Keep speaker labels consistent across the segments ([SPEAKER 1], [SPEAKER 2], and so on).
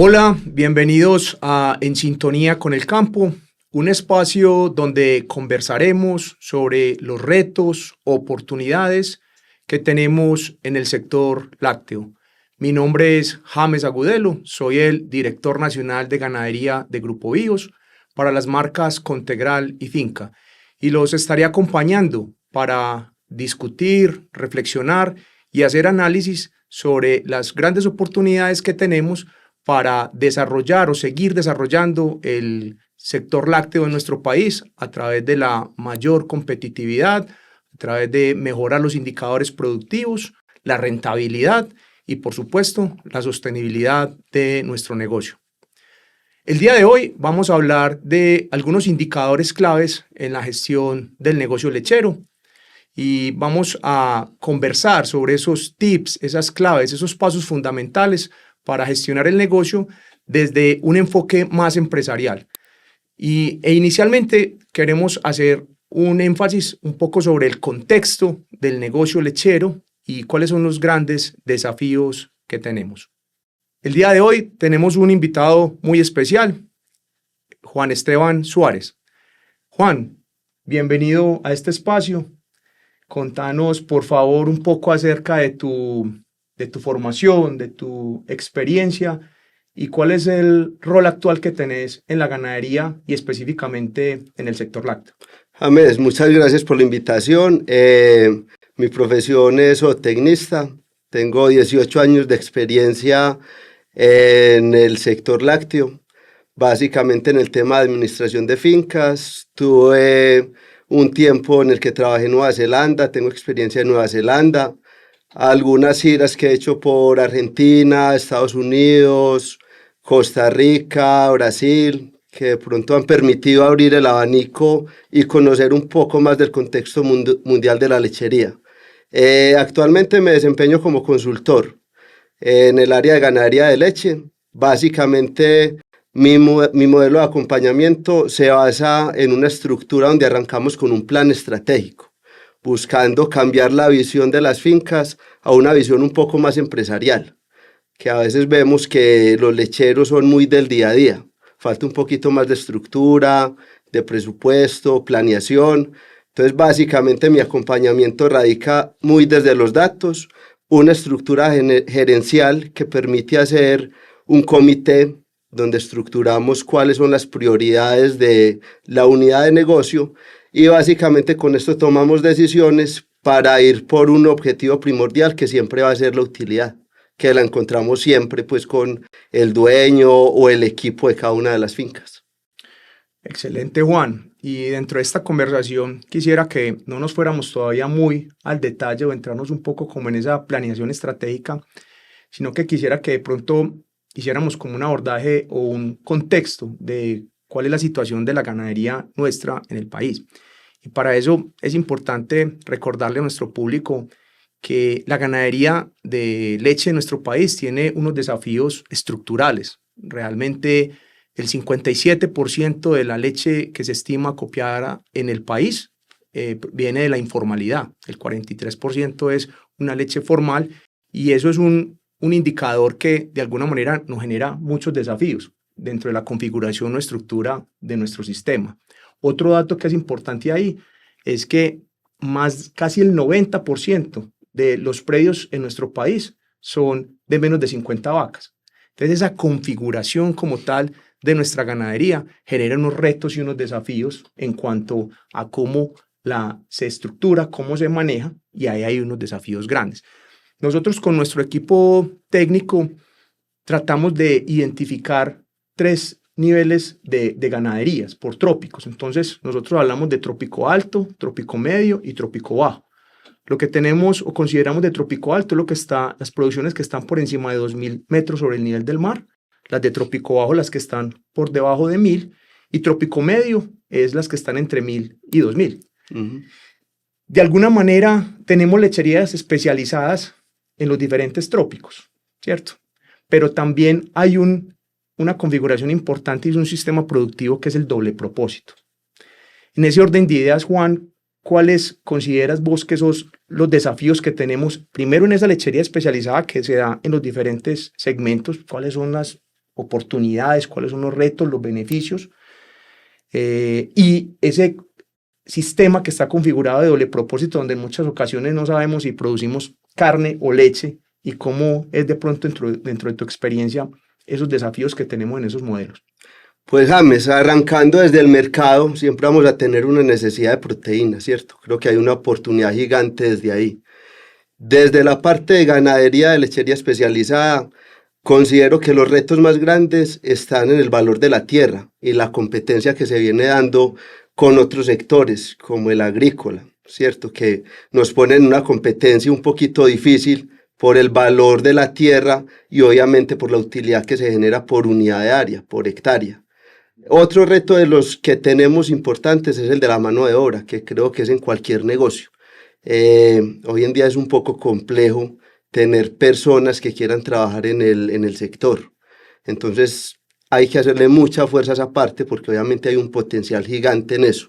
[SPEAKER 1] Hola, bienvenidos a En Sintonía con el Campo, un espacio donde conversaremos sobre los retos, oportunidades que tenemos en el sector lácteo. Mi nombre es James Agudelo, soy el director nacional de ganadería de Grupo Bíos para las marcas Contegral y Finca, y los estaré acompañando para discutir, reflexionar y hacer análisis sobre las grandes oportunidades que tenemos para desarrollar o seguir desarrollando el sector lácteo en nuestro país a través de la mayor competitividad, a través de mejorar los indicadores productivos, la rentabilidad y, por supuesto, la sostenibilidad de nuestro negocio. El día de hoy vamos a hablar de algunos indicadores claves en la gestión del negocio lechero y vamos a conversar sobre esos tips, esas claves, esos pasos fundamentales para gestionar el negocio desde un enfoque más empresarial. Inicialmente queremos hacer un énfasis un poco sobre el contexto del negocio lechero y cuáles son los grandes desafíos que tenemos. El día de hoy tenemos un invitado muy especial, Juan Esteban Suárez. Juan, bienvenido a este espacio. Contanos, por favor, un poco acerca de tu formación, de tu experiencia y cuál es el rol actual que tenés en la ganadería y específicamente en el sector lácteo.
[SPEAKER 2] James, muchas gracias por la invitación. Mi profesión es zootecnista. Tengo 18 años de experiencia en el sector lácteo, básicamente en el tema de administración de fincas. Tuve un tiempo en el que trabajé en Nueva Zelanda, tengo experiencia en Nueva Zelanda, algunas giras que he hecho por Argentina, Estados Unidos, Costa Rica, Brasil, que de pronto han permitido abrir el abanico y conocer un poco más del contexto mundial de la lechería. Actualmente me desempeño como consultor en el área de ganadería de leche. Básicamente mi modelo de acompañamiento se basa en una estructura donde arrancamos con un plan estratégico, buscando cambiar la visión de las fincas a una visión un poco más empresarial, que a veces vemos que los lecheros son muy del día a día. Falta un poquito más de estructura, de presupuesto, planeación. Entonces, básicamente mi acompañamiento radica muy desde los datos, una estructura gerencial que permite hacer un comité donde estructuramos cuáles son las prioridades de la unidad de negocio y básicamente con esto tomamos decisiones para ir por un objetivo primordial que siempre va a ser la utilidad, que la encontramos siempre pues con el dueño o el equipo de cada una de las fincas.
[SPEAKER 1] Excelente, Juan. Y dentro de esta conversación quisiera que no nos fuéramos todavía muy al detalle o entrarnos un poco como en esa planeación estratégica, sino que quisiera que de pronto hiciéramos como un abordaje o un contexto de cuál es la situación de la ganadería nuestra en el país. Y para eso es importante recordarle a nuestro público que la ganadería de leche en nuestro país tiene unos desafíos estructurales. Realmente el 57% de la leche que se estima copiada en el país viene de la informalidad. El 43% es una leche formal y eso es un indicador que de alguna manera nos genera muchos desafíos dentro de la configuración o estructura de nuestro sistema. Otro dato que es importante ahí es que casi el 90% de los predios en nuestro país son de menos de 50 vacas. Entonces esa configuración como tal de nuestra ganadería genera unos retos y unos desafíos en cuanto a cómo se estructura, cómo se maneja, y ahí hay unos desafíos grandes. Nosotros con nuestro equipo técnico tratamos de identificar 3 niveles de ganaderías por trópicos. Entonces nosotros hablamos de trópico alto, trópico medio y trópico bajo. Lo que tenemos o consideramos de trópico alto es las producciones que están por encima de 2.000 metros sobre el nivel del mar, las de trópico bajo las que están por debajo de 1.000 y trópico medio es las que están entre 1.000 y 2.000. Uh-huh. De alguna manera tenemos lecherías especializadas en los diferentes trópicos, ¿cierto? Pero también hay una configuración importante y es un sistema productivo que es el doble propósito. En ese orden de ideas, Juan, ¿cuáles consideras vos que son los desafíos que tenemos primero en esa lechería especializada que se da en los diferentes segmentos? ¿Cuáles son las oportunidades, cuáles son los retos, los beneficios, y ese sistema que está configurado de doble propósito, donde en muchas ocasiones no sabemos si producimos carne o leche, y cómo es de pronto dentro de tu experiencia esos desafíos que tenemos en esos modelos.
[SPEAKER 2] Pues James, arrancando desde el mercado, siempre vamos a tener una necesidad de proteína, ¿cierto? Creo que hay una oportunidad gigante desde ahí. Desde la parte de ganadería de lechería especializada, considero que los retos más grandes están en el valor de la tierra y la competencia que se viene dando con otros sectores, como el agrícola, ¿cierto? Que nos pone en una competencia un poquito difícil por el valor de la tierra y obviamente por la utilidad que se genera por unidad de área, por hectárea. Otro reto de los que tenemos importantes es el de la mano de obra, que creo que es en cualquier negocio. Hoy en día es un poco complejo tener personas que quieran trabajar en el sector. Entonces hay que hacerle mucha fuerza a esa parte porque obviamente hay un potencial gigante en eso.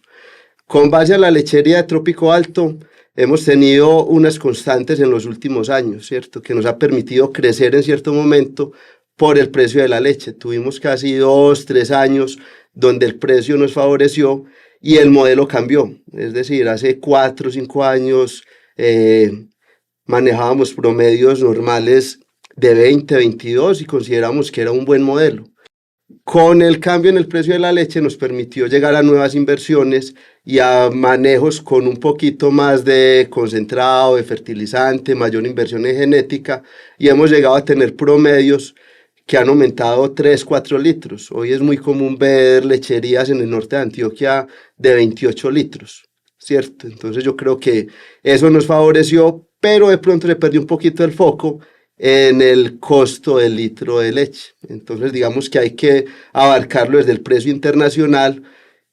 [SPEAKER 2] Con base a la lechería de Trópico Alto, hemos tenido unas constantes en los últimos años, ¿cierto? Que nos ha permitido crecer en cierto momento por el precio de la leche. Tuvimos casi 2, 3 años donde el precio nos favoreció y el modelo cambió. Es decir, hace 4 o 5 años manejábamos promedios normales de 20, 22 y consideramos que era un buen modelo. Con el cambio en el precio de la leche nos permitió llegar a nuevas inversiones y a manejos con un poquito más de concentrado, de fertilizante, mayor inversión en genética y hemos llegado a tener promedios que han aumentado 3, 4 litros. Hoy es muy común ver lecherías en el norte de Antioquia de 28 litros, ¿cierto? Entonces yo creo que eso nos favoreció, pero de pronto se perdió un poquito el foco en el costo del litro de leche. Entonces digamos que hay que abarcarlo desde el precio internacional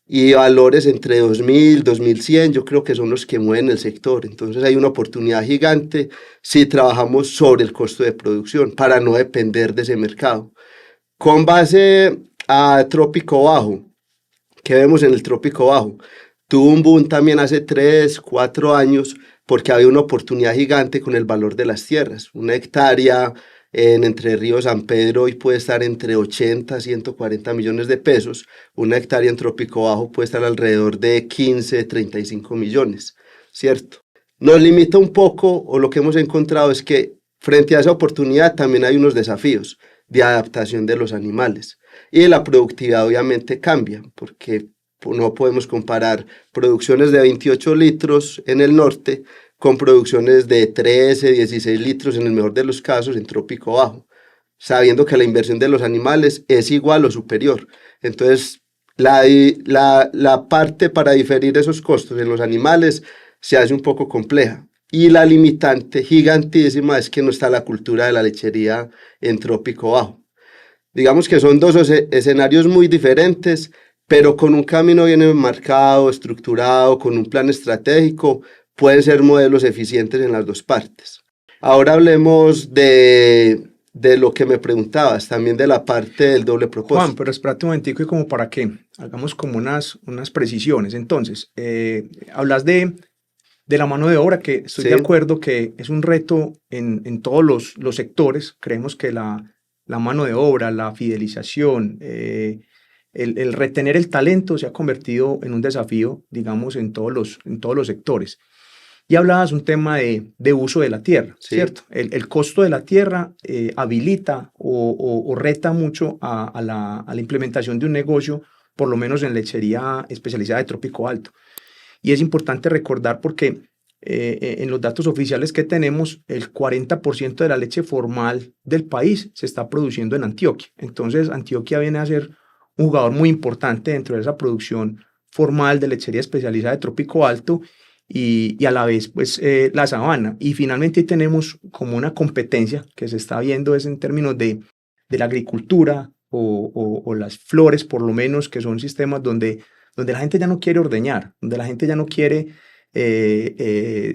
[SPEAKER 2] y valores entre 2.000, 2.100, yo creo que son los que mueven el sector. Entonces hay una oportunidad gigante si trabajamos sobre el costo de producción para no depender de ese mercado. Con base a Trópico Bajo, ¿qué vemos en el Trópico Bajo? Tuvo un boom también hace 3, 4 años porque había una oportunidad gigante con el valor de las tierras. Una hectárea en Entre Ríos, San Pedro, hoy puede estar entre 80 a 140 millones de pesos. Una hectárea en Trópico Bajo puede estar alrededor de 15, 35 millones, ¿cierto? Nos limita un poco, o lo que hemos encontrado es que frente a esa oportunidad también hay unos desafíos de adaptación de los animales. Y la productividad obviamente cambia, porque no podemos comparar producciones de 28 litros en el norte con producciones de 13, 16 litros en el mejor de los casos en Trópico Bajo, sabiendo que la inversión de los animales es igual o superior. Entonces, la parte para diferir esos costos en los animales se hace un poco compleja. Y la limitante gigantísima es que no está la cultura de la lechería en Trópico Bajo. Digamos que son dos escenarios muy diferentes, pero con un camino bien marcado, estructurado, con un plan estratégico, pueden ser modelos eficientes en las dos partes. Ahora hablemos de lo que me preguntabas, también de la parte del doble propósito.
[SPEAKER 1] Juan, pero espérate un momentico y como para que hagamos como unas precisiones. Entonces, hablas de la mano de obra, que estoy de acuerdo que es un reto en todos los sectores. Creemos que la mano de obra, la fidelización, el retener el talento se ha convertido en un desafío, digamos, en todos los sectores. Y hablabas un tema de uso de la tierra, ¿cierto? El costo de la tierra habilita o reta mucho a la implementación de un negocio, por lo menos en lechería especializada de Trópico Alto. Y es importante recordar porque en los datos oficiales que tenemos, el 40% de la leche formal del país se está produciendo en Antioquia. Entonces, Antioquia viene a ser un jugador muy importante dentro de esa producción formal de lechería especializada de Trópico Alto y a la vez pues la sabana. Y finalmente tenemos como una competencia que se está viendo es en términos de la agricultura o las flores, por lo menos, que son sistemas donde la gente ya no quiere ordeñar, donde la gente ya no quiere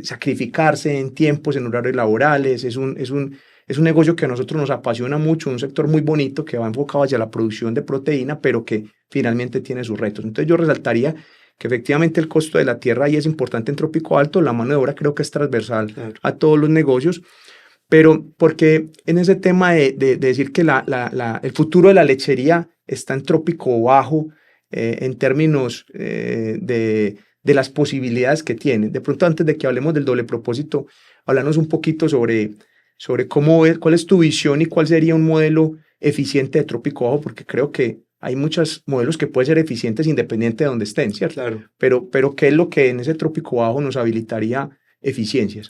[SPEAKER 1] sacrificarse en tiempos, en horarios laborales. Es un negocio que a nosotros nos apasiona mucho, un sector muy bonito que va enfocado hacia la producción de proteína, pero que finalmente tiene sus retos. Entonces yo resaltaría que efectivamente el costo de la tierra ahí es importante en Trópico Alto, la mano de obra creo que es transversal a todos los negocios, pero porque en ese tema de decir que el futuro de la lechería está en trópico bajo, en términos de las posibilidades que tiene. De pronto, antes de que hablemos del doble propósito, háblanos un poquito sobre cuál es tu visión y cuál sería un modelo eficiente de trópico bajo, porque creo que hay muchos modelos que pueden ser eficientes independiente de donde estén, ¿cierto?
[SPEAKER 2] Claro.
[SPEAKER 1] Pero ¿qué es lo que en ese trópico bajo nos habilitaría eficiencias?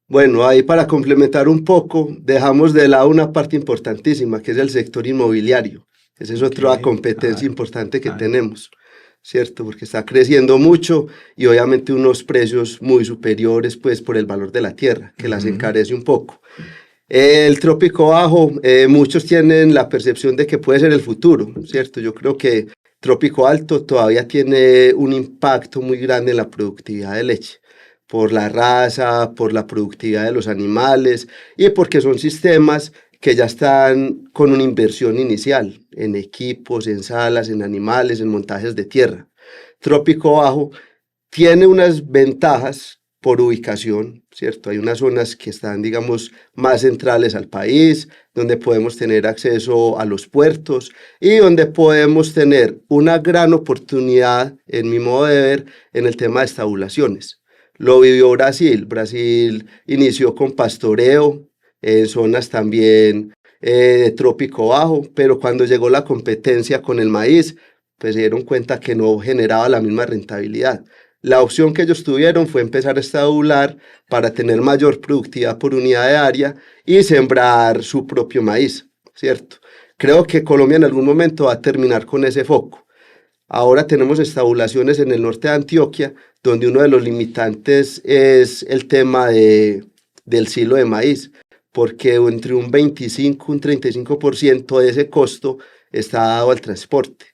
[SPEAKER 2] Bueno, ahí para complementar un poco, dejamos de lado una parte importantísima, que es el sector inmobiliario. Esa es otra competencia importante que tenemos, ¿cierto? Porque está creciendo mucho y obviamente unos precios muy superiores, pues, por el valor de la tierra, que las encarece un poco. El trópico bajo, muchos tienen la percepción de que puede ser el futuro, ¿cierto? Yo creo que trópico alto todavía tiene un impacto muy grande en la productividad de leche, por la raza, por la productividad de los animales y porque son sistemas que ya están con una inversión inicial en equipos, en salas, en animales, en montajes de tierra. Trópico bajo tiene unas ventajas por ubicación, ¿cierto? Hay unas zonas que están, digamos, más centrales al país, donde podemos tener acceso a los puertos y donde podemos tener una gran oportunidad, en mi modo de ver, en el tema de estabulaciones. Lo vivió Brasil. Brasil inició con pastoreo en zonas también de trópico bajo, pero cuando llegó la competencia con el maíz, pues se dieron cuenta que no generaba la misma rentabilidad. La opción que ellos tuvieron fue empezar a estabular para tener mayor productividad por unidad de área y sembrar su propio maíz, ¿cierto? Creo que Colombia en algún momento va a terminar con ese foco. Ahora tenemos estabulaciones en el norte de Antioquia, donde uno de los limitantes es el tema del silo de maíz, porque entre un 25 y un 35% de ese costo está dado al transporte.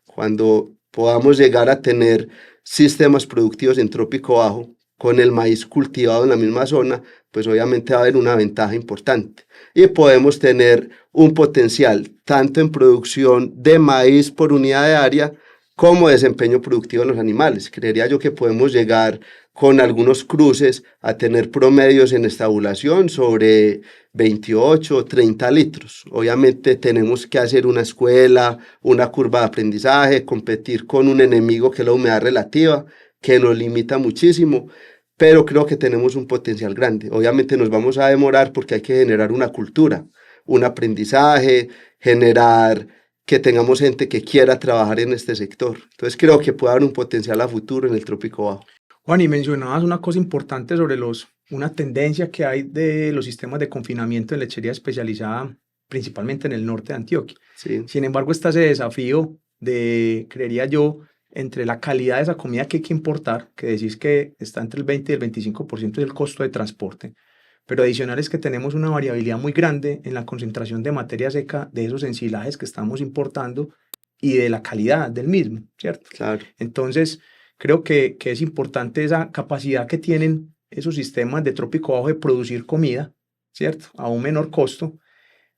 [SPEAKER 2] Cuando podamos llegar a tener sistemas productivos en trópico bajo, con el maíz cultivado en la misma zona, pues obviamente va a haber una ventaja importante. Y podemos tener un potencial tanto en producción de maíz por unidad de área, como desempeño productivo de los animales. Creería yo que podemos llegar con algunos cruces a tener promedios en estabulación sobre 28 o 30 litros. Obviamente tenemos que hacer una escuela, una curva de aprendizaje, competir con un enemigo que es la humedad relativa, que nos limita muchísimo, pero creo que tenemos un potencial grande. Obviamente nos vamos a demorar porque hay que generar una cultura, un aprendizaje, generar que tengamos gente que quiera trabajar en este sector. Entonces creo que puede haber un potencial a futuro en el trópico bajo.
[SPEAKER 1] Juan, y mencionabas una cosa importante sobre una tendencia que hay de los sistemas de confinamiento en lechería especializada, principalmente en el norte de Antioquia.
[SPEAKER 2] Sí.
[SPEAKER 1] Sin embargo, está ese desafío creería yo, entre la calidad de esa comida que hay que importar, que decís que está entre el 20 y el 25% del costo de transporte, pero adicional es que tenemos una variabilidad muy grande en la concentración de materia seca de esos ensilajes que estamos importando y de la calidad del mismo, ¿cierto?
[SPEAKER 2] Claro.
[SPEAKER 1] Entonces, creo que es importante esa capacidad que tienen esos sistemas de trópico bajo de producir comida, ¿cierto? A un menor costo,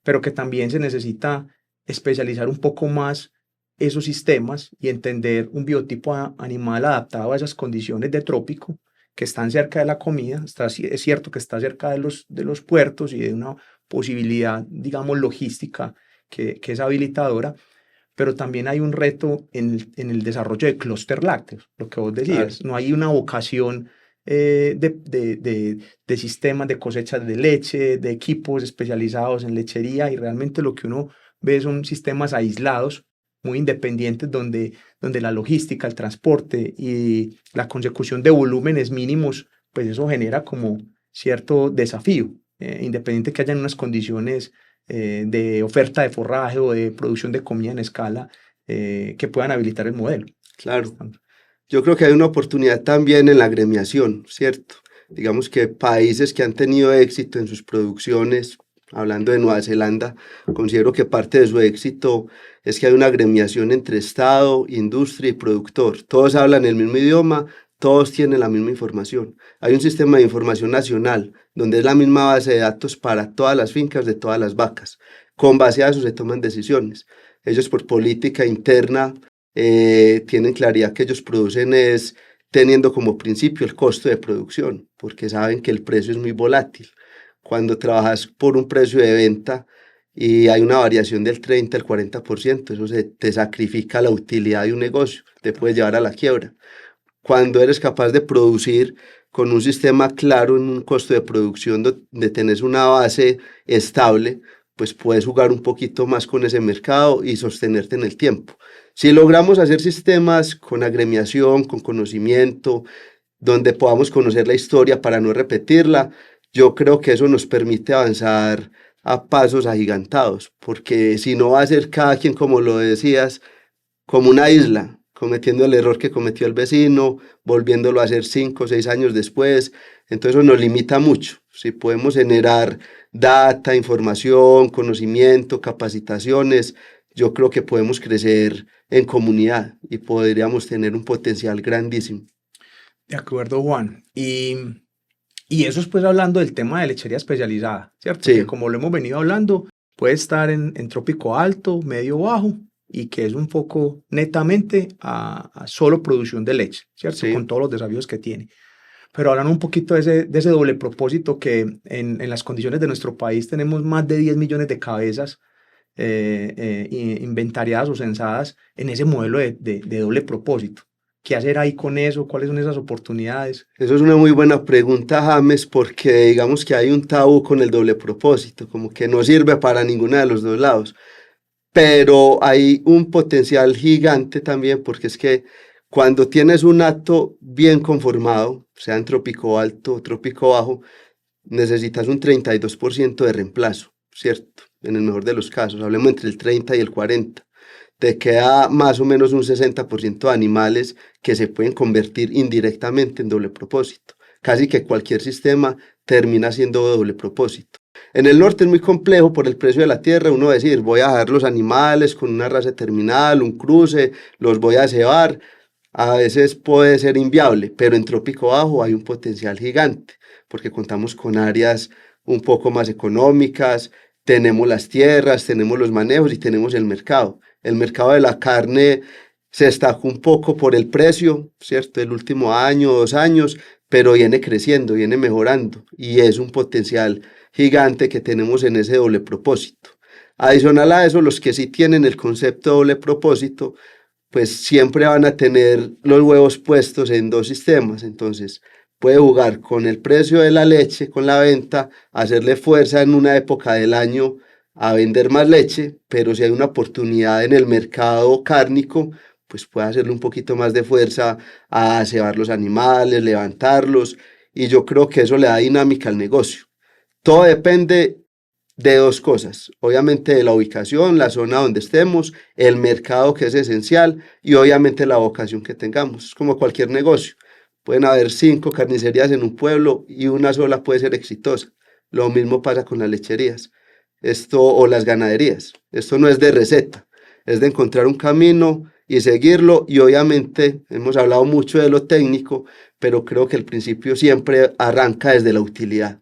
[SPEAKER 1] pero que también se necesita especializar un poco más esos sistemas y entender un biotipo animal adaptado a esas condiciones de trópico que están cerca de la comida. Es cierto que está cerca de los puertos y de una posibilidad, digamos, logística que es habilitadora, pero también hay un reto en el desarrollo de clúster lácteos, lo que vos decías. Claro. No hay una vocación de sistemas de cosechas de leche, de equipos especializados en lechería, y realmente lo que uno ve son sistemas aislados, muy independientes, donde la logística, el transporte y la consecución de volúmenes mínimos, pues eso genera como cierto desafío, independiente que hayan unas condiciones de oferta de forraje o de producción de comida en escala que puedan habilitar el modelo.
[SPEAKER 2] Claro. Yo creo que hay una oportunidad también en la agremiación, ¿cierto? Digamos que países que han tenido éxito en sus producciones, hablando de Nueva Zelanda, considero que parte de su éxito es que hay una agremiación entre Estado, industria y productor. Todos hablan el mismo idioma, todos tienen la misma información. Hay un sistema de información nacional, donde es la misma base de datos para todas las fincas de todas las vacas. Con base a eso se toman decisiones. Ellos, por política interna, tienen claridad que ellos producen es teniendo como principio el costo de producción, porque saben que el precio es muy volátil. cuando trabajas por un precio de venta y hay una variación del 30 al 40%, eso te sacrifica la utilidad de un negocio, te puede llevar a la quiebra. Cuando eres capaz de producir con un sistema claro en un costo de producción donde tenés una base estable, pues puedes jugar un poquito más con ese mercado y sostenerte en el tiempo. Si logramos hacer sistemas con agremiación, con conocimiento, donde podamos conocer la historia para no repetirla, yo creo que eso nos permite avanzar a pasos agigantados, porque si no va a ser cada quien, como lo decías, como una isla, cometiendo el error que cometió el vecino, volviéndolo a hacer 5 o 6 años después. Entonces eso nos limita mucho. Si podemos generar data, información, conocimiento, capacitaciones, yo creo que podemos crecer en comunidad y podríamos tener un potencial grandísimo.
[SPEAKER 1] De acuerdo, Juan. Y eso es pues hablando del tema de lechería especializada, ¿cierto?
[SPEAKER 2] Sí.
[SPEAKER 1] Que como lo hemos venido hablando, puede estar en trópico alto, medio bajo, y que es un foco netamente a solo producción de leche, ¿cierto?
[SPEAKER 2] Sí.
[SPEAKER 1] Con todos los desafíos que tiene. Pero hablando un poquito de ese doble propósito que en las condiciones de nuestro país tenemos más de 10 millones de cabezas inventariadas o censadas en ese modelo de doble propósito. ¿Qué hacer ahí con eso? ¿Cuáles son esas oportunidades?
[SPEAKER 2] Eso es una muy buena pregunta, James, porque digamos que hay un tabú con el doble propósito, como que no sirve para ninguno de los dos lados. Pero hay un potencial gigante también, porque es que cuando tienes un hato bien conformado, sea en trópico alto o trópico bajo, necesitas un 32% de reemplazo, ¿cierto? En el mejor de los casos, hablemos entre el 30 y el 40. Te queda más o menos un 60% de animales que se pueden convertir indirectamente en doble propósito. Casi que cualquier sistema termina siendo doble propósito. En el norte es muy complejo por el precio de la tierra, uno decir, voy a dejar los animales con una raza terminal, un cruce, los voy a cebar, a veces puede ser inviable, pero en trópico bajo hay un potencial gigante, porque contamos con áreas un poco más económicas, tenemos las tierras, tenemos los manejos y tenemos el mercado. El mercado de la carne se estancó un poco por el precio, ¿cierto? El último año, 2 años, pero viene creciendo, viene mejorando y es un potencial gigante que tenemos en ese doble propósito. Adicional a eso, los que sí tienen el concepto de doble propósito, pues siempre van a tener los huevos puestos en dos sistemas, entonces puede jugar con el precio de la leche, con la venta, hacerle fuerza en una época del año a vender más leche, pero si hay una oportunidad en el mercado cárnico, pues puede hacerle un poquito más de fuerza a cebar los animales, levantarlos, y yo creo que eso le da dinámica al negocio. Todo depende de dos cosas, obviamente de la ubicación, la zona donde estemos, el mercado que es esencial y obviamente la vocación que tengamos. Es como cualquier negocio, pueden haber 5 carnicerías en un pueblo y una sola puede ser exitosa. Lo mismo pasa con las lecherías o las ganaderías. Esto no es de receta, es de encontrar un camino y seguirlo, y obviamente hemos hablado mucho de lo técnico, pero creo que el principio siempre arranca desde la utilidad.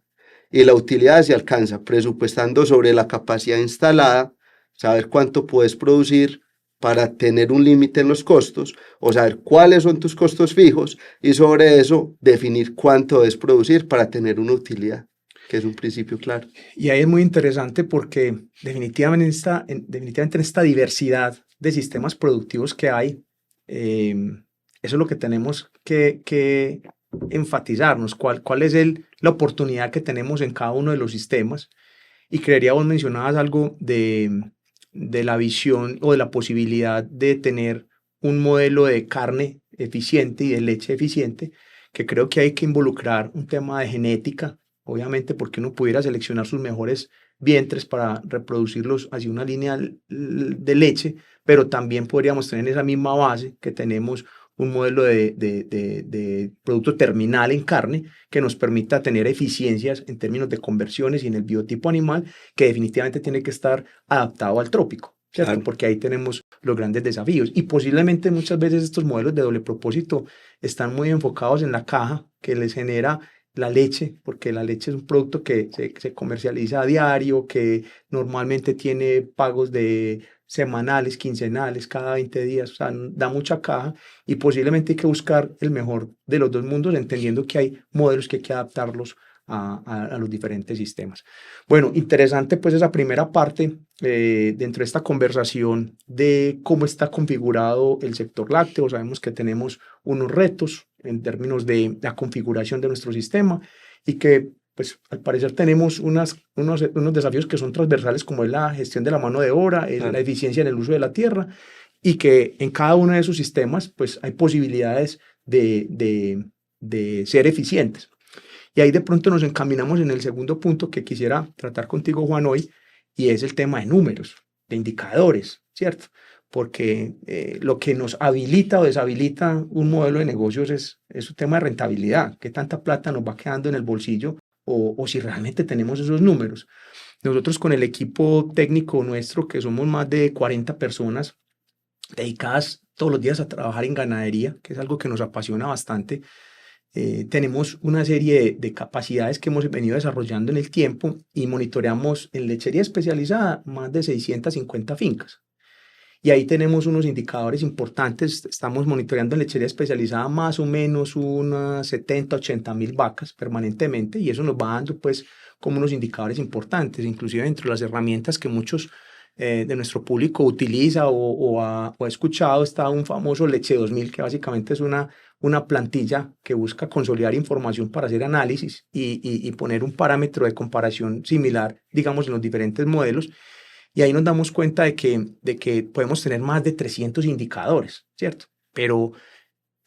[SPEAKER 2] Y la utilidad se alcanza presupuestando sobre la capacidad instalada, saber cuánto puedes producir para tener un límite en los costos, o saber cuáles son tus costos fijos, y sobre eso definir cuánto debes producir para tener una utilidad, que es un principio claro.
[SPEAKER 1] Y ahí es muy interesante porque definitivamente en esta diversidad de sistemas productivos que hay, eso es lo que tenemos que enfatizarnos, cuál es la oportunidad que tenemos en cada uno de los sistemas. Y creería vos mencionabas algo de la visión o de la posibilidad de tener un modelo de carne eficiente y de leche eficiente, que creo que hay que involucrar un tema de genética, obviamente porque uno pudiera seleccionar sus mejores vientres para reproducirlos hacia una línea de leche, pero también podríamos tener esa misma base que tenemos un modelo de producto terminal en carne que nos permita tener eficiencias en términos de conversiones y en el biotipo animal, que definitivamente tiene que estar adaptado al trópico, ¿cierto? Claro. Porque ahí tenemos los grandes desafíos. Y posiblemente muchas veces estos modelos de doble propósito están muy enfocados en la caja que les genera la leche, porque la leche es un producto que se comercializa a diario, que normalmente tiene pagos de semanales, quincenales, cada 20 días, o sea, da mucha caja y posiblemente hay que buscar el mejor de los dos mundos, entendiendo que hay modelos que hay que adaptarlos a los diferentes sistemas. Bueno, interesante pues esa primera parte dentro de esta conversación de cómo está configurado el sector lácteo. Sabemos que tenemos unos retos en términos de la configuración de nuestro sistema y que pues al parecer tenemos unos desafíos que son transversales, como es la gestión de la mano de obra, la eficiencia en el uso de la tierra, y que en cada uno de esos sistemas pues hay posibilidades de ser eficientes. Y ahí de pronto nos encaminamos en el segundo punto que quisiera tratar contigo, Juan, hoy, y es el tema de números, de indicadores, ¿cierto? Porque lo que nos habilita o deshabilita un modelo de negocios es un tema de rentabilidad, qué tanta plata nos va quedando en el bolsillo o si realmente tenemos esos números. Nosotros con el equipo técnico nuestro, que somos más de 40 personas dedicadas todos los días a trabajar en ganadería, que es algo que nos apasiona bastante, tenemos una serie de capacidades que hemos venido desarrollando en el tiempo y monitoreamos en lechería especializada más de 650 fincas. Y ahí tenemos unos indicadores importantes. Estamos monitoreando en lechería especializada más o menos unas 70, 80 mil vacas permanentemente, y eso nos va dando pues como unos indicadores importantes. Inclusive dentro de las herramientas que muchos de nuestro público utiliza o ha escuchado está un famoso Leche 2000, que básicamente es una plantilla que busca consolidar información para hacer análisis y poner un parámetro de comparación similar, digamos, en los diferentes modelos. Y ahí nos damos cuenta de que podemos tener más de 300 indicadores, ¿cierto? Pero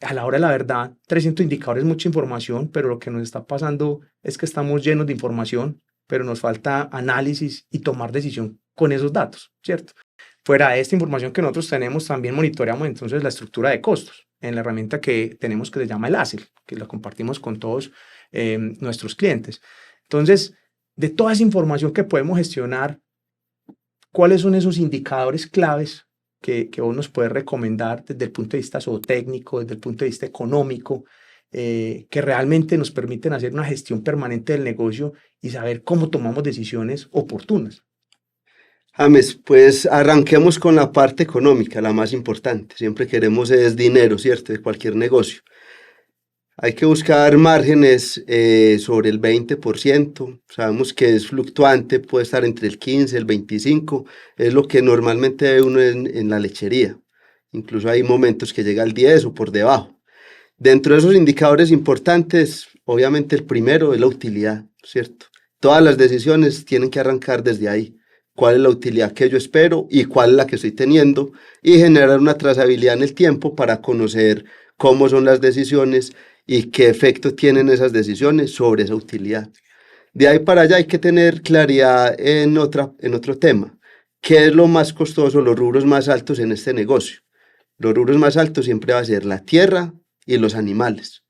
[SPEAKER 1] a la hora de la verdad, 300 indicadores es mucha información, pero lo que nos está pasando es que estamos llenos de información, pero nos falta análisis y tomar decisión con esos datos, ¿cierto? Fuera de esta información que nosotros tenemos, también monitoreamos entonces la estructura de costos en la herramienta que tenemos que se llama el ACEL, que la compartimos con todos nuestros clientes. Entonces, de toda esa información que podemos gestionar, ¿cuáles son esos indicadores claves que vos nos puedes recomendar desde el punto de vista zootécnico, desde el punto de vista económico, que realmente nos permiten hacer una gestión permanente del negocio y saber cómo tomamos decisiones oportunas?
[SPEAKER 2] James, pues arranquemos con la parte económica, la más importante. Siempre queremos es dinero, ¿cierto? De cualquier negocio. Hay que buscar márgenes sobre el 20%. Sabemos que es fluctuante, puede estar entre el 15 y el 25%. Es lo que normalmente ve uno en la lechería. Incluso hay momentos que llega al 10 o por debajo. Dentro de esos indicadores importantes, obviamente el primero es la utilidad, ¿cierto? Todas las decisiones tienen que arrancar desde ahí. ¿Cuál es la utilidad que yo espero y cuál es la que estoy teniendo? Y generar una trazabilidad en el tiempo para conocer cómo son las decisiones y qué efecto tienen esas decisiones sobre esa utilidad. De ahí para allá hay que tener claridad en otro tema. ¿Qué es lo más costoso, los rubros más altos en este negocio? Los rubros más altos siempre va a ser la tierra y los animales.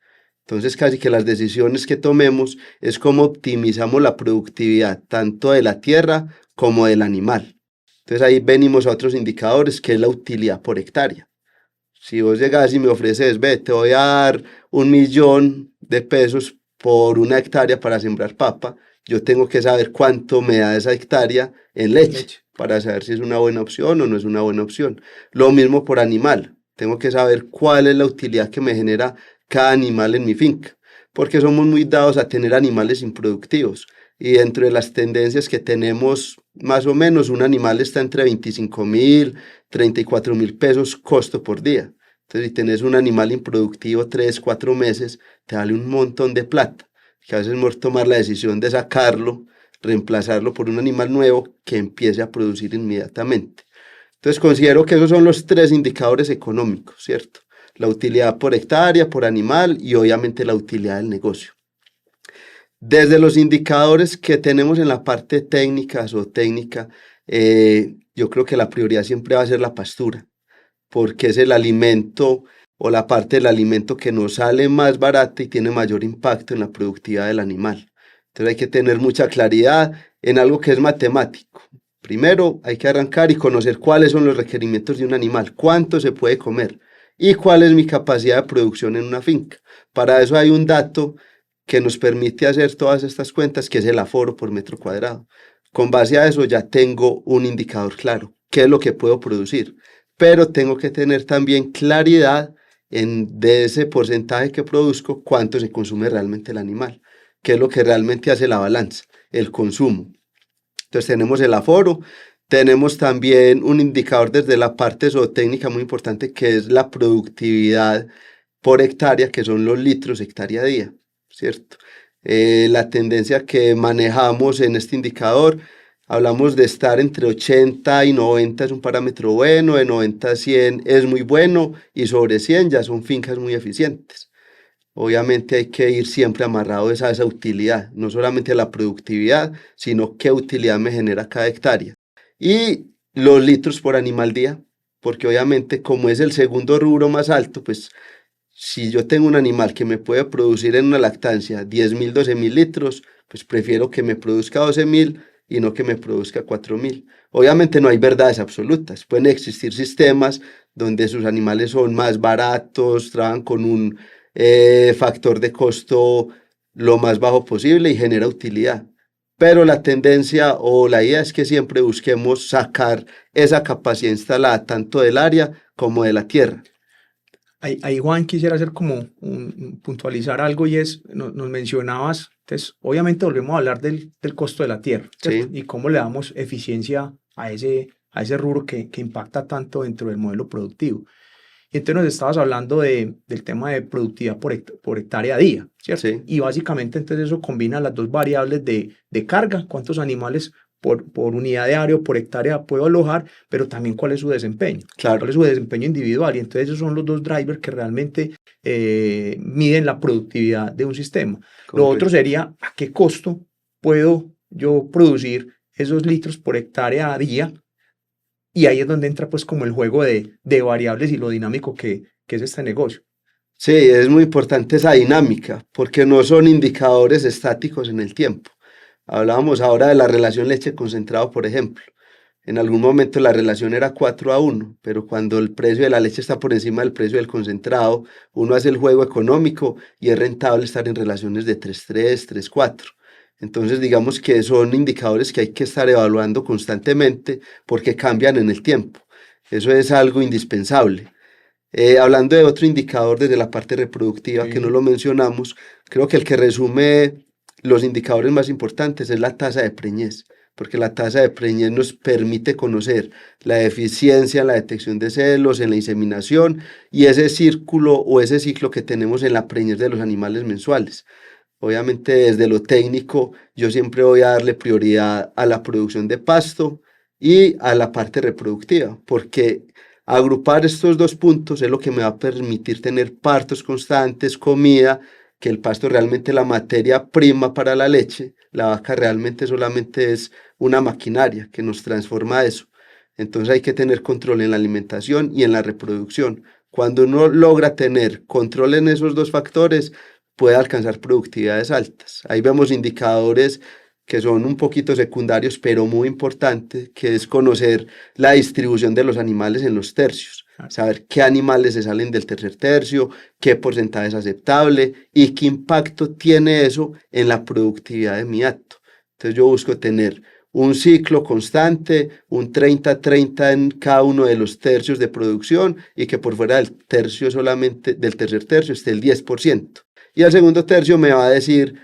[SPEAKER 2] Entonces casi que las decisiones que tomemos es cómo optimizamos la productividad tanto de la tierra como del animal. Entonces ahí venimos a otros indicadores que es la utilidad por hectárea. Si vos llegas y me ofreces, ve, te voy a dar 1.000.000 de pesos por una hectárea para sembrar papa, yo tengo que saber cuánto me da esa hectárea en leche para saber si es una buena opción o no es una buena opción. Lo mismo por animal, tengo que saber cuál es la utilidad que me genera cada animal en mi finca, porque somos muy dados a tener animales improductivos. Y dentro de las tendencias que tenemos, más o menos un animal está entre 25.000, 34.000 pesos costo por día. Entonces, si tenés un animal improductivo 3, 4 meses, te vale un montón de plata. Que a veces es mejor tomar la decisión de sacarlo, reemplazarlo por un animal nuevo que empiece a producir inmediatamente. Entonces, considero que esos son los 3 indicadores económicos, ¿cierto? La utilidad por hectárea, por animal y obviamente la utilidad del negocio. Desde los indicadores que tenemos en la parte técnica, zootécnica, yo creo que la prioridad siempre va a ser la pastura, porque es el alimento o la parte del alimento que nos sale más barata y tiene mayor impacto en la productividad del animal. Entonces hay que tener mucha claridad en algo que es matemático. Primero hay que arrancar y conocer cuáles son los requerimientos de un animal, cuánto se puede comer y cuál es mi capacidad de producción en una finca. Para eso hay un dato que nos permite hacer todas estas cuentas, que es el aforo por metro cuadrado. Con base a eso ya tengo un indicador claro, qué es lo que puedo producir, pero tengo que tener también claridad de ese porcentaje que produzco, cuánto se consume realmente el animal. que es lo que realmente hace la balanza, el consumo. Entonces tenemos el aforo, tenemos también un indicador desde la parte zootécnica muy importante que es la productividad por hectárea, que son los litros hectárea día, ¿cierto? La tendencia que manejamos en este indicador, hablamos de estar entre 80 y 90 es un parámetro bueno, de 90 a 100 es muy bueno y sobre 100 ya son fincas muy eficientes. Obviamente hay que ir siempre amarrado a esa utilidad, no solamente a la productividad, sino qué utilidad me genera cada hectárea. Y los litros por animal día, porque obviamente como es el segundo rubro más alto, pues si yo tengo un animal que me puede producir en una lactancia 10.000, 12.000 litros, pues prefiero que me produzca 12.000 y no que me produzca 4.000. Obviamente no hay verdades absolutas, pueden existir sistemas donde sus animales son más baratos, trabajan con un factor de costo lo más bajo posible y genera utilidad. Pero la tendencia o la idea es que siempre busquemos sacar esa capacidad instalada tanto del área como de la tierra.
[SPEAKER 1] Ahí, Juan, quisiera hacer como puntualizar algo y es, nos mencionabas, entonces obviamente volvemos a hablar del costo de la tierra, ¿cierto?
[SPEAKER 2] Sí.
[SPEAKER 1] Y cómo le damos eficiencia a ese rubro que impacta tanto dentro del modelo productivo. Y entonces nos estabas hablando del tema de productividad por hectárea día, ¿cierto?
[SPEAKER 2] Sí.
[SPEAKER 1] Y básicamente entonces eso combina las dos variables de carga, cuántos animales por unidad de área o por hectárea puedo alojar, pero también cuál es su desempeño,
[SPEAKER 2] Claro.
[SPEAKER 1] cuál es su desempeño individual. Y entonces esos son los dos drivers que realmente miden la productividad de un sistema.
[SPEAKER 2] Correcto.
[SPEAKER 1] Lo otro sería a qué costo puedo yo producir esos litros por hectárea a día. Y ahí es donde entra pues como el juego de variables y lo dinámico que es este negocio.
[SPEAKER 2] Sí, es muy importante esa dinámica, porque no son indicadores estáticos en el tiempo. Hablábamos ahora de la relación leche-concentrado, por ejemplo. En algún momento la relación era 4:1, pero cuando el precio de la leche está por encima del precio del concentrado, uno hace el juego económico y es rentable estar en relaciones de 3:3, 3:4. Entonces, digamos que son indicadores que hay que estar evaluando constantemente porque cambian en el tiempo. Eso es algo indispensable. Hablando de otro indicador desde la parte reproductiva, que no lo mencionamos, creo que el que resume los indicadores más importantes es la tasa de preñez, porque la tasa de preñez nos permite conocer la eficiencia en la detección de celos, en la inseminación y ese círculo o ese ciclo que tenemos en la preñez de los animales mensuales. Obviamente desde lo técnico yo siempre voy a darle prioridad a la producción de pasto y a la parte reproductiva, porque agrupar estos dos puntos es lo que me va a permitir tener partos constantes, comida, que el pasto realmente es la materia prima para la leche, la vaca realmente solamente es una maquinaria que nos transforma eso. Entonces hay que tener control en la alimentación y en la reproducción. Cuando uno logra tener control en esos dos factores, puede alcanzar productividades altas. Ahí vemos indicadores que son un poquito secundarios, pero muy importantes, que es conocer la distribución de los animales en los tercios, saber qué animales se salen del tercer tercio, qué porcentaje es aceptable y qué impacto tiene eso en la productividad de mi acto. Entonces yo busco tener un ciclo constante, un 30-30 en cada uno de los tercios de producción y que por fuera del tercio solamente, del tercer tercio esté el 10%. Y al segundo tercio me va a decir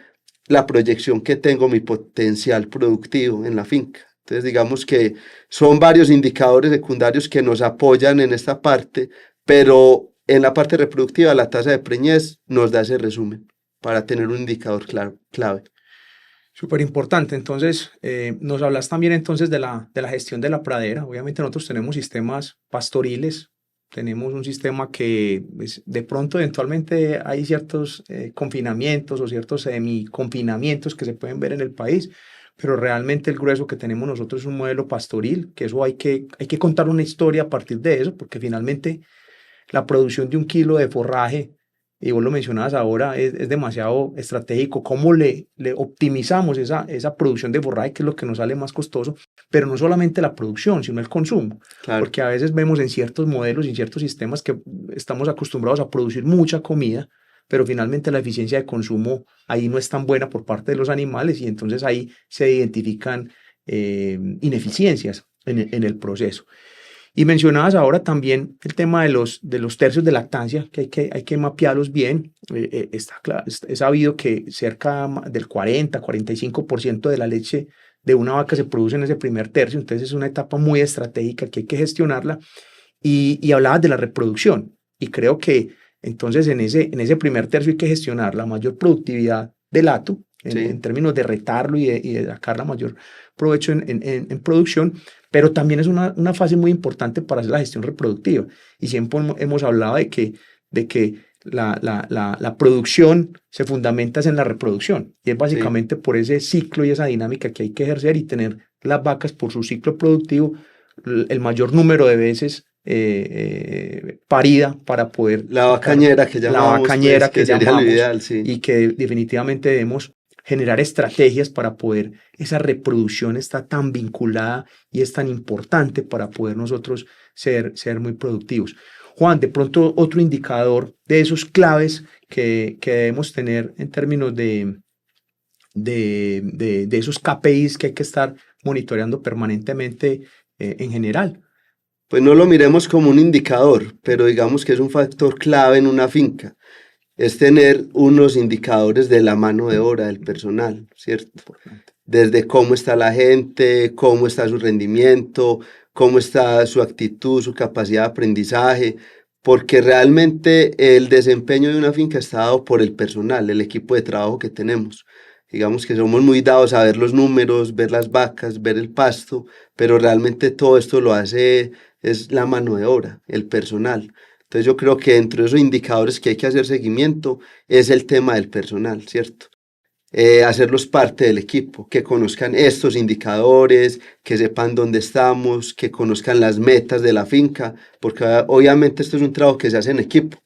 [SPEAKER 2] la proyección que tengo, mi potencial productivo en la finca. Entonces digamos que son varios indicadores secundarios que nos apoyan en esta parte, pero en la parte reproductiva la tasa de preñez nos da ese resumen para tener un indicador clave.
[SPEAKER 1] Súper importante. Entonces, nos hablas también entonces de la gestión de la pradera. Obviamente nosotros tenemos sistemas pastoriles, tenemos un sistema que pues, de pronto eventualmente hay ciertos confinamientos o ciertos semi-confinamientos que se pueden ver en el país, pero realmente el grueso que tenemos nosotros es un modelo pastoril, que eso hay que contar una historia a partir de eso, porque finalmente la producción de 1 kilo de forraje, y vos lo mencionabas ahora, es demasiado estratégico. ¿Cómo le optimizamos esa producción de forraje, que es lo que nos sale más costoso? Pero no solamente la producción, sino el consumo.
[SPEAKER 2] Claro.
[SPEAKER 1] Porque a veces vemos en ciertos modelos y en ciertos sistemas que estamos acostumbrados a producir mucha comida, pero finalmente la eficiencia de consumo ahí no es tan buena por parte de los animales y entonces ahí se identifican ineficiencias en el proceso. Y mencionabas ahora también el tema de los tercios de lactancia, que hay que mapearlos bien. Está claro, es sabido que cerca del 40-45% de la leche de una vaca se produce en ese primer tercio, entonces es una etapa muy estratégica que hay que gestionarla. Y hablabas de la reproducción, y creo que entonces en ese primer tercio hay que gestionar la mayor productividad del hato, en términos de retarlo y de sacar la mayor provecho en producción, pero también es una fase muy importante para hacer la gestión reproductiva. Y siempre hemos hablado de que la producción se fundamenta en la reproducción, y es básicamente por ese ciclo y esa dinámica que hay que ejercer y tener las vacas por su ciclo productivo el mayor número de veces parida para poder
[SPEAKER 2] la vacañera que
[SPEAKER 1] la
[SPEAKER 2] llamamos,
[SPEAKER 1] vacañera
[SPEAKER 2] pues, que sería lo ideal, sí.
[SPEAKER 1] y que definitivamente debemos generar estrategias para poder, esa reproducción está tan vinculada y es tan importante para poder nosotros ser muy productivos. Juan, de pronto otro indicador de esos claves que debemos tener en términos de esos KPIs que hay que estar monitoreando permanentemente en general.
[SPEAKER 2] Pues no lo miremos como un indicador, pero digamos que es un factor clave en una finca. Es tener unos indicadores de la mano de obra del personal, ¿cierto? Desde cómo está la gente, cómo está su rendimiento, cómo está su actitud, su capacidad de aprendizaje, porque realmente el desempeño de una finca está dado por el personal, el equipo de trabajo que tenemos. Digamos que somos muy dados a ver los números, ver las vacas, ver el pasto, pero realmente todo esto lo hace es la mano de obra, el personal. Entonces yo creo que entre esos indicadores que hay que hacer seguimiento es el tema del personal, ¿cierto? Hacerlos parte del equipo, que conozcan estos indicadores, que sepan dónde estamos, que conozcan las metas de la finca, porque obviamente esto es un trabajo que se hace en equipo.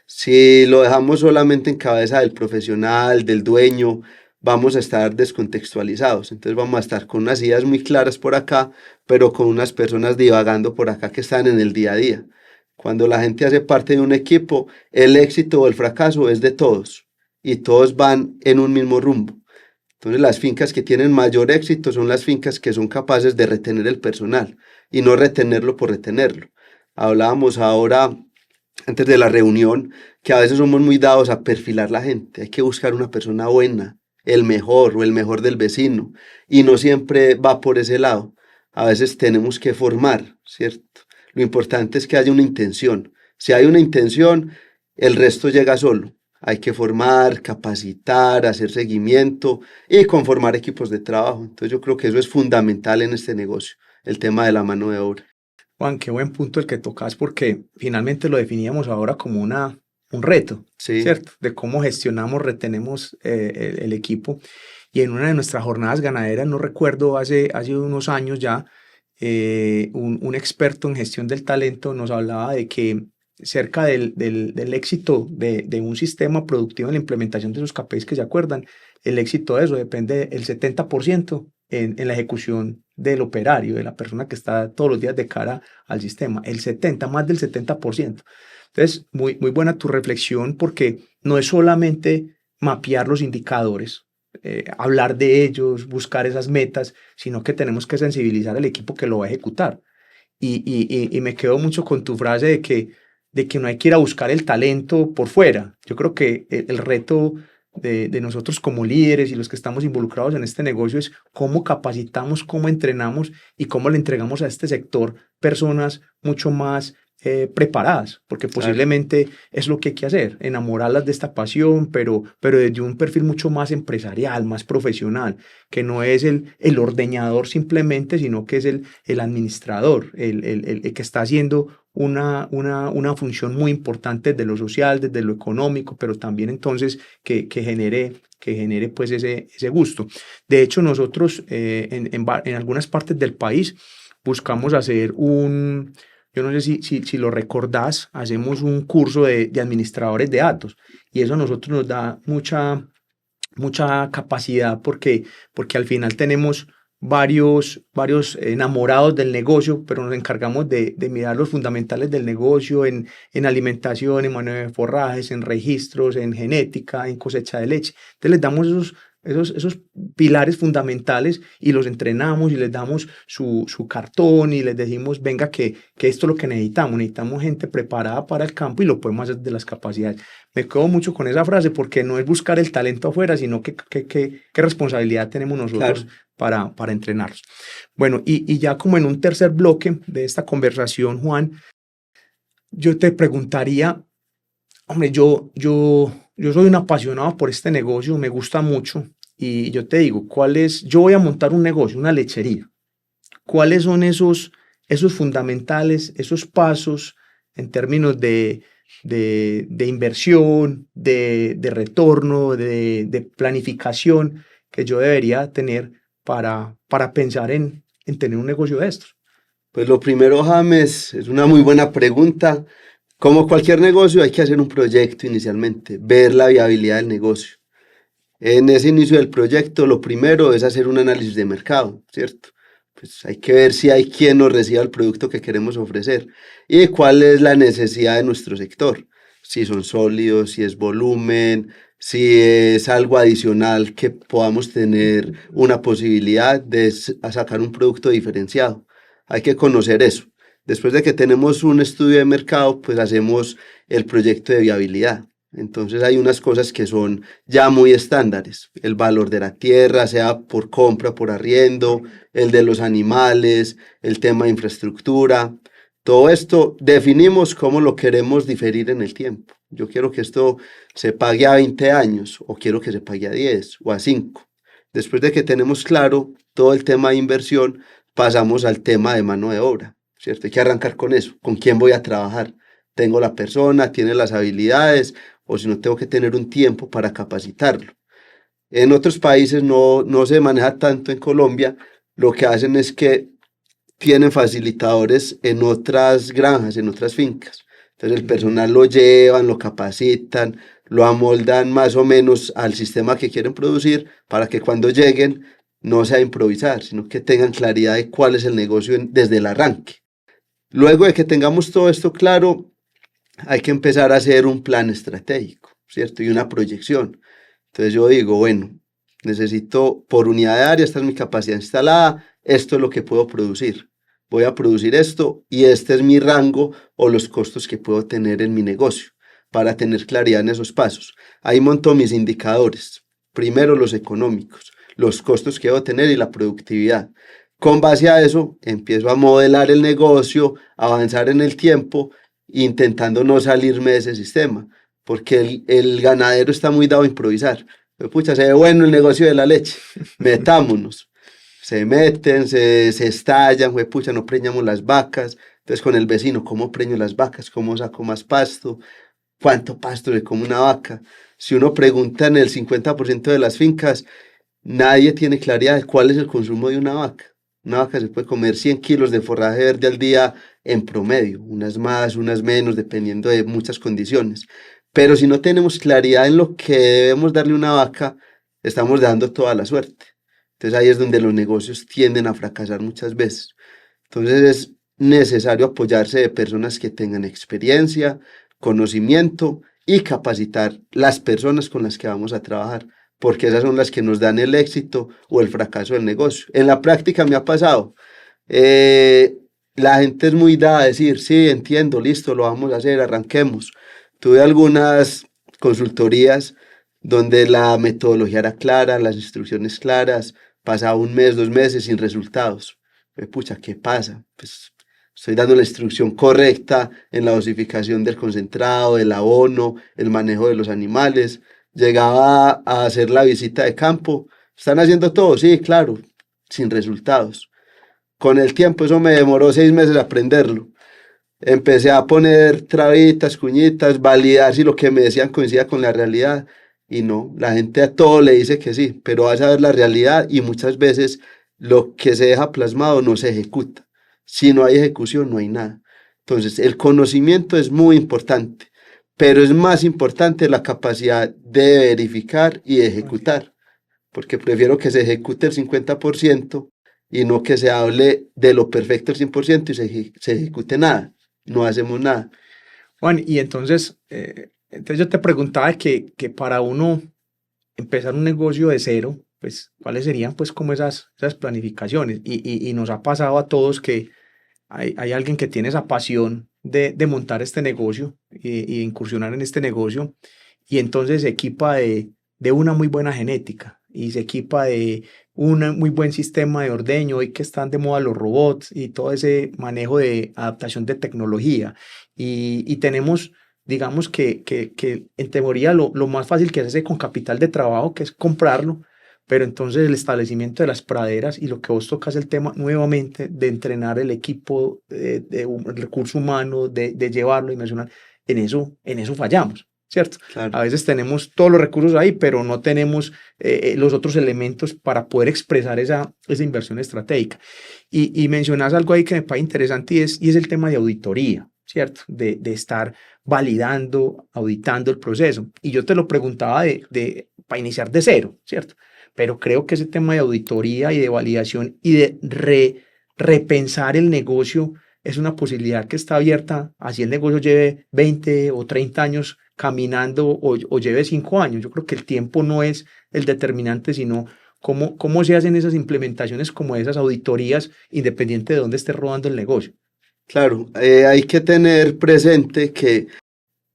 [SPEAKER 2] Si lo dejamos solamente en cabeza del profesional, del dueño, vamos a estar descontextualizados. Entonces vamos a estar con unas ideas muy claras por acá, pero con unas personas divagando por acá que están en el día a día. Cuando la gente hace parte de un equipo, el éxito o el fracaso es de todos y todos van en un mismo rumbo. Entonces las fincas que tienen mayor éxito son las fincas que son capaces de retener el personal y no retenerlo por retenerlo. Hablábamos ahora, antes de la reunión, que a veces somos muy dados a perfilar la gente. Hay que buscar una persona buena, el mejor o el mejor del vecino, y no siempre va por ese lado. A veces tenemos que formar, ¿cierto? Lo importante es que haya una intención. Si hay una intención, el resto llega solo. Hay que formar, capacitar, hacer seguimiento y conformar equipos de trabajo. Entonces yo creo que eso es fundamental en este negocio, el tema de la mano de obra.
[SPEAKER 1] Juan, qué buen punto el que tocas, porque finalmente lo definíamos ahora como un reto,
[SPEAKER 2] Sí.
[SPEAKER 1] ¿cierto? De cómo gestionamos, retenemos el equipo. Y en una de nuestras jornadas ganaderas, no recuerdo, hace unos años ya, un experto en gestión del talento nos hablaba de que cerca del éxito de un sistema productivo en la implementación de esos KPIs, que se acuerdan, el éxito de eso depende del 70% en la ejecución del operario, de la persona que está todos los días de cara al sistema, más del 70%. Entonces, muy buena tu reflexión, porque no es solamente mapear los indicadores, hablar de ellos, buscar esas metas, sino que tenemos que sensibilizar al equipo que lo va a ejecutar. Y me quedo mucho con tu frase de que no hay que ir a buscar el talento por fuera. Yo creo que el reto de nosotros como líderes y los que estamos involucrados en este negocio es cómo capacitamos, cómo entrenamos y cómo le entregamos a este sector personas mucho más preparadas, porque posiblemente es lo que hay que hacer, enamorarlas de esta pasión, pero desde un perfil mucho más empresarial, más profesional, que no es el ordeñador simplemente, sino que es el administrador, el que está haciendo una función muy importante desde lo social, desde lo económico, pero también entonces que genere pues ese gusto. De hecho, nosotros en algunas partes del país buscamos hacer yo no sé si lo recordás, hacemos un curso de administradores de datos, y eso a nosotros nos da mucha capacidad, porque al final tenemos varios enamorados del negocio, pero nos encargamos de mirar los fundamentales del negocio en alimentación, en manejo de forrajes, en registros, en genética, en cosecha de leche. Entonces les damos esos pilares fundamentales y los entrenamos y les damos su cartón y les decimos, venga, que esto es lo que necesitamos gente preparada para el campo y lo podemos hacer de las capacidades. Me quedo mucho con esa frase porque no es buscar el talento afuera, sino qué responsabilidad tenemos nosotros para entrenarlos. Bueno, y ya como en un tercer bloque de esta conversación, Juan, yo te preguntaría, hombre, yo soy un apasionado por este negocio, me gusta mucho y yo te digo, yo voy a montar un negocio, una lechería. ¿Cuáles son esos fundamentales, esos pasos en términos de inversión, de retorno, de planificación que yo debería tener para pensar en tener un negocio de estos?
[SPEAKER 2] Pues lo primero, James, es una muy buena pregunta. Como cualquier negocio, hay que hacer un proyecto inicialmente, ver la viabilidad del negocio. En ese inicio del proyecto, lo primero es hacer un análisis de mercado, ¿cierto? Pues hay que ver si hay quien nos reciba el producto que queremos ofrecer y cuál es la necesidad de nuestro sector. Si son sólidos, si es volumen, si es algo adicional que podamos tener una posibilidad de sacar un producto diferenciado. Hay que conocer eso. Después de que tenemos un estudio de mercado, pues hacemos el proyecto de viabilidad. Entonces hay unas cosas que son ya muy estándares, el valor de la tierra, sea por compra, por arriendo, el de los animales, el tema de infraestructura, todo esto definimos cómo lo queremos diferir en el tiempo. Yo quiero que esto se pague a 20 años o quiero que se pague a 10 o a 5. Después de que tenemos claro todo el tema de inversión, pasamos al tema de mano de obra, ¿cierto? Hay que arrancar con eso, con quién voy a trabajar. Tengo la persona, tiene las habilidades, o si no tengo que tener un tiempo para capacitarlo. En otros países no se maneja tanto en Colombia, lo que hacen es que tienen facilitadores en otras granjas, en otras fincas. Entonces el personal lo llevan, lo capacitan, lo amoldan más o menos al sistema que quieren producir para que cuando lleguen no sea improvisar, sino que tengan claridad de cuál es el negocio desde el arranque. Luego de que tengamos todo esto claro, hay que empezar a hacer un plan estratégico, ¿cierto? Y una proyección. Entonces yo digo, bueno, necesito por unidad de área, esta es mi capacidad instalada, esto es lo que puedo producir. Voy a producir esto y este es mi rango o los costos que puedo tener en mi negocio para tener claridad en esos pasos. Ahí monto mis indicadores. Primero los económicos, los costos que debo tener y la productividad. Con base a eso, empiezo a modelar el negocio, avanzar en el tiempo, intentando no salirme de ese sistema, porque el ganadero está muy dado a improvisar. Pues, pucha, se ve bueno el negocio de la leche, metámonos. Se meten, se estallan, pues, pucha, no preñamos las vacas. Entonces con el vecino, ¿cómo preño las vacas? ¿Cómo saco más pasto? ¿Cuánto pasto le come una vaca? Si uno pregunta en el 50% de las fincas, nadie tiene claridad de cuál es el consumo de una vaca. Una vaca se puede comer 100 kilos de forraje verde al día en promedio, unas más, unas menos, dependiendo de muchas condiciones. Pero si no tenemos claridad en lo que debemos darle a una vaca, estamos dando toda la suerte. Entonces ahí es donde los negocios tienden a fracasar muchas veces. Entonces es necesario apoyarse de personas que tengan experiencia, conocimiento y capacitar las personas con las que vamos a trabajar, porque esas son las que nos dan el éxito o el fracaso del negocio. En la práctica me ha pasado. La gente es muy dada a decir, sí, entiendo, listo, lo vamos a hacer, arranquemos. Tuve algunas consultorías donde la metodología era clara, las instrucciones claras, pasaba un mes, 2 meses sin resultados. Pucha, ¿qué pasa? Pues estoy dando la instrucción correcta en la dosificación del concentrado, del abono, el manejo de los animales. Llegaba a hacer la visita de campo. ¿Están haciendo todo? Sí, claro, sin resultados. Con el tiempo, eso me demoró 6 meses aprenderlo. Empecé a poner trabitas, cuñitas, validar si lo que me decían coincidía con la realidad. Y no, la gente a todo le dice que sí, pero vas a ver la realidad y muchas veces lo que se deja plasmado no se ejecuta. Si no hay ejecución, no hay nada. Entonces, el conocimiento es muy importante, pero es más importante la capacidad de verificar y de ejecutar, porque prefiero que se ejecute el 50% y no que se hable de lo perfecto el 100% y se ejecute nada, no hacemos nada.
[SPEAKER 1] Juan, y entonces yo te preguntaba que para uno empezar un negocio de cero, pues cuáles serían pues como esas planificaciones. Y nos ha pasado a todos que hay alguien que tiene esa pasión de montar este negocio y de incursionar en este negocio y entonces se equipa de una muy buena genética y se equipa de un muy buen sistema de ordeño, hoy que están de moda los robots y todo ese manejo de adaptación de tecnología. Y tenemos, digamos que en teoría lo más fácil que hacerse con capital de trabajo, que es comprarlo, pero entonces el establecimiento de las praderas y lo que vos tocas el tema nuevamente de entrenar el equipo, el recurso humano, de llevarlo y mencionar, en eso fallamos, ¿cierto?
[SPEAKER 2] Claro.
[SPEAKER 1] A veces tenemos todos los recursos ahí, pero no tenemos los otros elementos para poder expresar esa inversión estratégica. Y mencionas algo ahí que me parece interesante y es el tema de auditoría, ¿cierto? De estar validando, auditando el proceso. Y yo te lo preguntaba para iniciar de cero, ¿cierto? Pero creo que ese tema de auditoría y de validación y de repensar el negocio es una posibilidad que está abierta, así el negocio lleve 20 o 30 años caminando o lleve 5 años. Yo creo que el tiempo no es el determinante, sino cómo se hacen esas implementaciones como esas auditorías, independiente de dónde esté rodando el negocio.
[SPEAKER 2] Claro, hay que tener presente que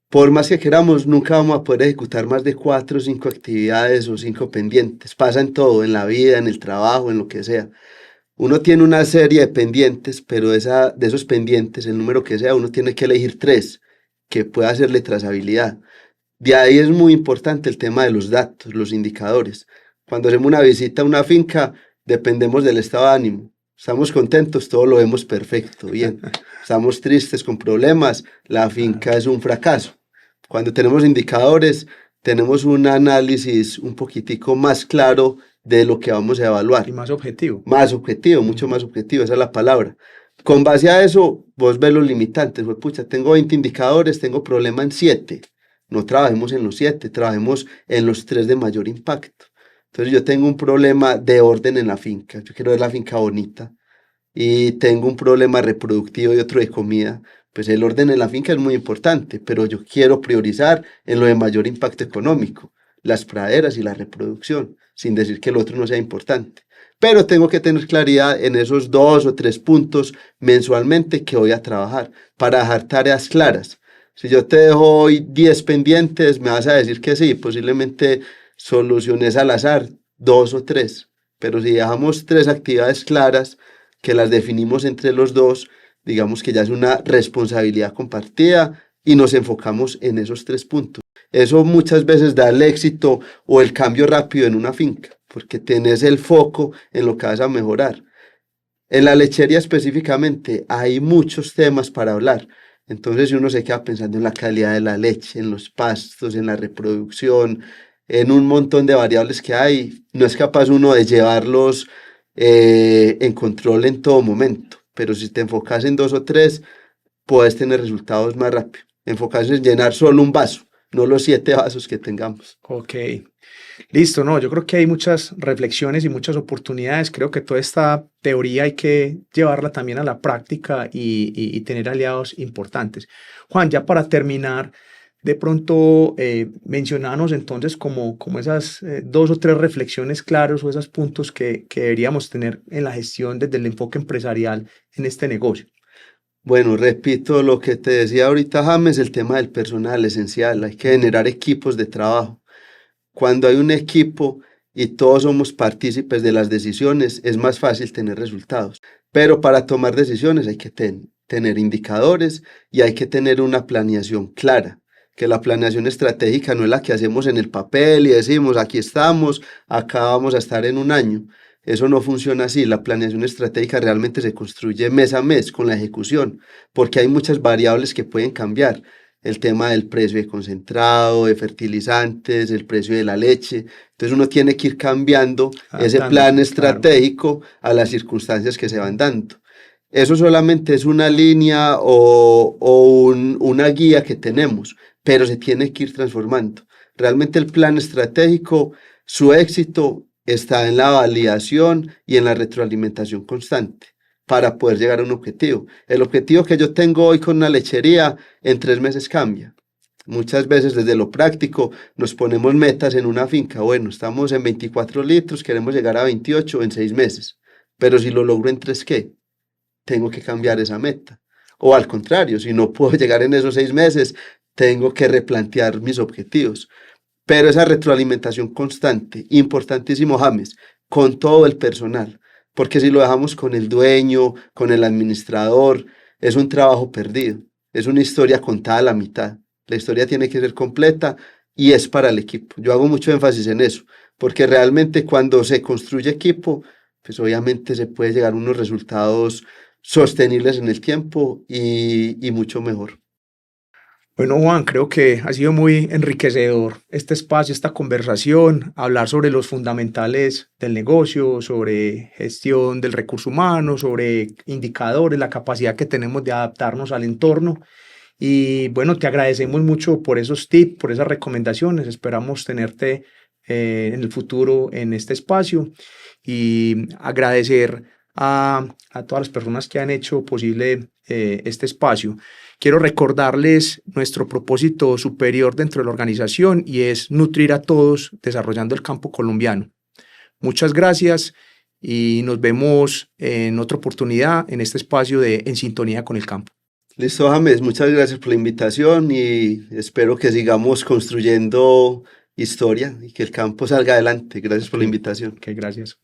[SPEAKER 2] por más que queramos, nunca vamos a poder ejecutar más de 4 o 5 actividades o 5 pendientes. Pasa en todo, en la vida, en el trabajo, en lo que sea. Uno tiene una serie de pendientes, pero de esos pendientes, el número que sea, uno tiene que elegir 3 que pueda hacerle trazabilidad. De ahí es muy importante el tema de los datos, los indicadores. Cuando hacemos una visita a una finca, dependemos del estado de ánimo. Estamos contentos, todo lo vemos perfecto, bien. Estamos tristes, con problemas, la finca es un fracaso. Cuando tenemos indicadores, tenemos un análisis un poquitico más claro de lo que vamos a evaluar.
[SPEAKER 1] Y más objetivo.
[SPEAKER 2] Más objetivo, mucho más objetivo, esa es la palabra. Con base a eso, vos ves los limitantes. Pues, pucha, tengo 20 indicadores, tengo problema en 7. No trabajemos en los 7, trabajemos en los 3 de mayor impacto. Entonces yo tengo un problema de orden en la finca, yo quiero ver la finca bonita y tengo un problema reproductivo y otro de comida. Pues el orden en la finca es muy importante, pero yo quiero priorizar en lo de mayor impacto económico, las praderas y la reproducción, sin decir que el otro no sea importante. Pero tengo que tener claridad en esos 2 o 3 puntos mensualmente que voy a trabajar para dejar tareas claras. Si yo te dejo hoy 10 pendientes, me vas a decir que sí, posiblemente soluciones al azar 2 o 3, pero si dejamos 3 actividades claras que las definimos entre los dos, digamos que ya es una responsabilidad compartida y nos enfocamos en esos 3 puntos. Eso muchas veces da el éxito o el cambio rápido en una finca, porque tenés el foco en lo que vas a mejorar. En la lechería específicamente hay muchos temas para hablar. Entonces si uno se queda pensando en la calidad de la leche, en los pastos, en la reproducción, en un montón de variables que hay, no es capaz uno de llevarlos en control en todo momento, pero si te enfocas en 2 o 3, puedes tener resultados más rápido. Enfocarse en llenar solo un vaso, no los 7 vasos que tengamos.
[SPEAKER 1] Ok, listo, no, yo creo que hay muchas reflexiones y muchas oportunidades. Creo que toda esta teoría hay que llevarla también a la práctica y tener aliados importantes. Juan, ya para terminar, de pronto mencionanos entonces como esas 2 o 3 reflexiones claras o esos puntos que deberíamos tener en la gestión desde el enfoque empresarial en este negocio.
[SPEAKER 2] Bueno, repito lo que te decía ahorita, James, el tema del personal esencial. Hay que generar equipos de trabajo. Cuando hay un equipo y todos somos partícipes de las decisiones, es más fácil tener resultados. Pero para tomar decisiones hay que tener indicadores y hay que tener una planeación clara. Que la planeación estratégica no es la que hacemos en el papel y decimos, aquí estamos, acá vamos a estar en un año. Eso no funciona así. La planeación estratégica realmente se construye mes a mes con la ejecución, porque hay muchas variables que pueden cambiar. El tema del precio de concentrado, de fertilizantes, el precio de la leche. Entonces uno tiene que ir cambiando ese plan estratégico a las circunstancias que se van dando. Eso solamente es una línea una guía que tenemos, pero se tiene que ir transformando. Realmente el plan estratégico, su éxito está en la validación y en la retroalimentación constante para poder llegar a un objetivo. El objetivo que yo tengo hoy con una lechería en 3 meses cambia. Muchas veces desde lo práctico nos ponemos metas en una finca. Bueno, estamos en 24 litros, queremos llegar a 28 en 6 meses. Pero si lo logro en 3, ¿qué? Tengo que cambiar esa meta. O al contrario, si no puedo llegar en esos 6 meses, tengo que replantear mis objetivos. Pero esa retroalimentación constante, importantísimo, James, con todo el personal. Porque si lo dejamos con el dueño, con el administrador, es un trabajo perdido. Es una historia contada a la mitad. La historia tiene que ser completa y es para el equipo. Yo hago mucho énfasis en eso, porque realmente cuando se construye equipo, pues obviamente se puede llegar a unos resultados sostenibles en el tiempo y mucho mejor.
[SPEAKER 1] Bueno, Juan, creo que ha sido muy enriquecedor este espacio, esta conversación, hablar sobre los fundamentales del negocio, sobre gestión del recurso humano, sobre indicadores, la capacidad que tenemos de adaptarnos al entorno. Y bueno, te agradecemos mucho por esos tips, por esas recomendaciones. Esperamos tenerte en el futuro en este espacio y agradecer a todas las personas que han hecho posible este espacio. Quiero recordarles nuestro propósito superior dentro de la organización y es nutrir a todos desarrollando el campo colombiano. Muchas gracias y nos vemos en otra oportunidad en este espacio de En Sintonía con el Campo.
[SPEAKER 2] Listo, James, muchas gracias por la invitación y espero que sigamos construyendo historia y que el campo salga adelante. Gracias por la invitación.
[SPEAKER 1] Ok, gracias.